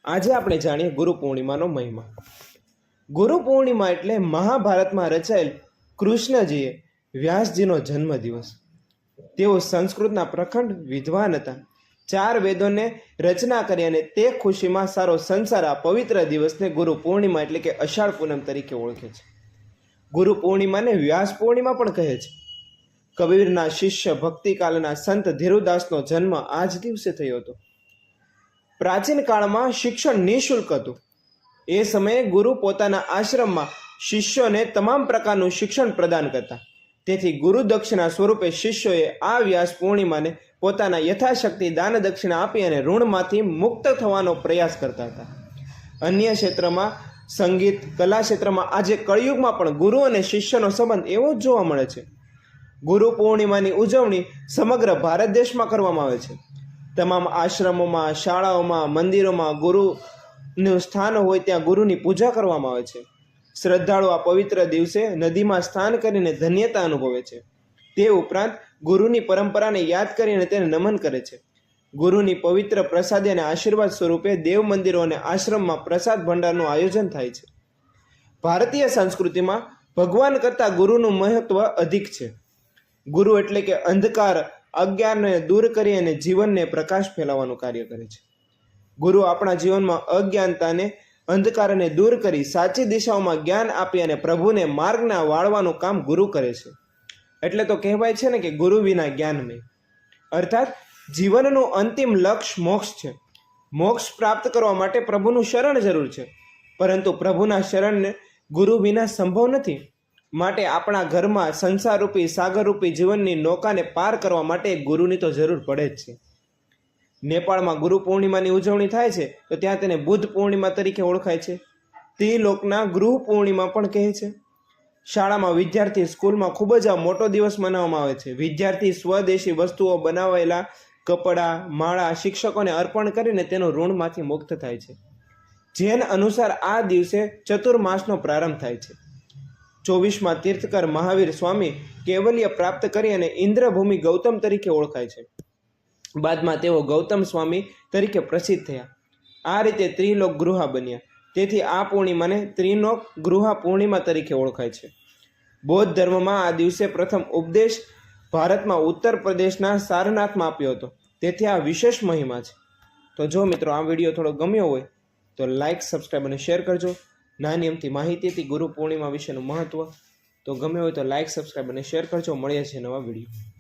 આજે આપણે જાણીએ ગુરુ પૂર્ણિમાનો મહિમા। ગુરુ પૂર્ણિમા એટલે મહાભારતમાં રચાયેલ કૃષ્ણજીએ વ્યાસજીનો જન્મદિવસ। તેઓ સંસ્કૃતના પ્રખંડ વિદ્વાન હતા। 4 વેદોને રચના કરી અને તે ખુશીમાં સારો સંસાર આ પવિત્ર દિવસને ગુરુ પૂર્ણિમા એટલે કે અષાઢ પૂનમ તરીકે ઓળખે છે। ગુરુ પૂર્ણિમાને વ્યાસ પૂર્ણિમા પણ કહે છે। કબીરના શિષ્ય ભક્તિકાલના સંત ધીરુદાસનો જન્મ આ જ દિવસે થયો હતો। પ્રાચીન કાળમાં શિક્ષણ નિઃશુલ્ક હતું। એ સમયે ગુરુ પોતાના આશ્રમમાં શિષ્યોને તમામ પ્રકારનું શિક્ષણ પ્રદાન કરતા। તેથી ગુરુ દક્ષિણા સ્વરૂપે શિષ્યોએ આ વ્યાસ પૂર્ણિમાને પોતાના યથાશક્તિ દાન દક્ષિણા આપી અને ઋણમાંથી મુક્ત થવાનો પ્રયાસ કરતા હતા। અન્ય ક્ષેત્રમાં સંગીત કલા ક્ષેત્રમાં આજે કળિયુગમાં પણ ગુરુ અને શિષ્યનો સંબંધ એવો જ જોવા મળે છે। ગુરુ પૂર્ણિમાની ઉજવણી સમગ્ર ભારત દેશમાં કરવામાં આવે છે। તમામ આશ્રમોમાં શાળાઓમાં મંદિરોમાં ગુરુનું સ્થાન હોય ત્યાં ગુરુની પૂજા કરવામાં આવે છે। શ્રદ્ધાળુ આ પવિત્ર દિવસે નદીમાં સ્નાન કરીને ધન્યતા અનુભવે છે। તે ઉપરાંત ગુરુની પરંપરાને યાદ કરીને તેને નમન કરે છે। ગુરુની પવિત્ર પ્રસાદી અને આશીર્વાદ સ્વરૂપે દેવ મંદિરો અને આશ્રમમાં પ્રસાદ ભંડારનું આયોજન થાય છે। ભારતીય સંસ્કૃતિમાં ભગવાન કરતાં ગુરુનું મહત્વ અધિક છે। ગુરુ એટલે કે અંધકાર અજ્ઞાનને દૂર કરી અને જીવનને પ્રકાશ ફેલાવવાનું કાર્ય કરે છે। ગુરુ આપણા જીવનમાં અજ્ઞાનતાને અંધકારને દૂર કરી સાચી દિશાઓમાં જ્ઞાન આપી અને પ્રભુને માર્ગના વાળવાનું કામ ગુરુ કરે છે। એટલે તો કહેવાય છે ને કે ગુરુ વિના જ્ઞાન નહીં, અર્થાત જીવનનું અંતિમ લક્ષ્ય મોક્ષ છે। મોક્ષ પ્રાપ્ત કરવા માટે પ્રભુનું શરણ જરૂર છે, પરંતુ પ્રભુના શરણને ગુરુ વિના સંભવ નથી। માટે આપણા ઘરમાં સંસારરૂપી સાગરરૂપી જીવનની નૌકાને પાર કરવા માટે ગુરુની તો જરૂર પડે જ છે। નેપાળમાં ગુરુ પૂર્ણિમાની ઉજવણી થાય છે તો ત્યાં તેને બુદ્ધ પૂર્ણિમા તરીકે ઓળખાય છે। ત્રિલોકના ગૃહ પૂર્ણિમા પણ કહે છે। શાળામાં વિદ્યાર્થી સ્કૂલમાં ખૂબ જ આ મોટો દિવસ મનાવવામાં આવે છે। વિદ્યાર્થી સ્વદેશી વસ્તુઓ બનાવેલા કપડાં માળા શિક્ષકોને અર્પણ કરીને તેનું ઋણમાંથી મુક્ત થાય છે। જૈન અનુસાર આ દિવસે ચતુર્માસનો પ્રારંભ થાય છે। 24માં તીર્થકર મહાવીર સ્વામી કૈવલ્ય પ્રાપ્ત કરી અને ઇન્દ્રભૂમિ ગૌતમ તરીકે ઓળખાય છે। બાદમાં તેઓ ગૌતમ સ્વામી તરીકે પ્રસિદ્ધ થયા। આ રીતે ત્રિલોક ગૃહા બન્યા। તેથી આ પૂર્ણિમાને ત્રિલોક ગૃહા પૂર્ણિમા તરીકે ઓળખાય છે। બૌદ્ધ ધર્મમાં આ દિવસે પ્રથમ ઉપદેશ ભારતમાં ઉત્તર પ્રદેશના સારનાથમાં આપ્યો હતો। તેથી આ વિશેષ મહિમા છે। તો જો મિત્રો આ વિડીયો થોડો ગમ્યો હોય તો લાઇક સબસ્ક્રાઈબ અને શેર કરજો। નાની અમથી માહિતી હતી ગુરુ પૂર્ણિમા વિશેનું મહત્વ, તો ગમે હોય તો લાઇક સબસ્ક્રાઈબ અને શેર કરજો। મળીએ છીએ નવા વિડીયો।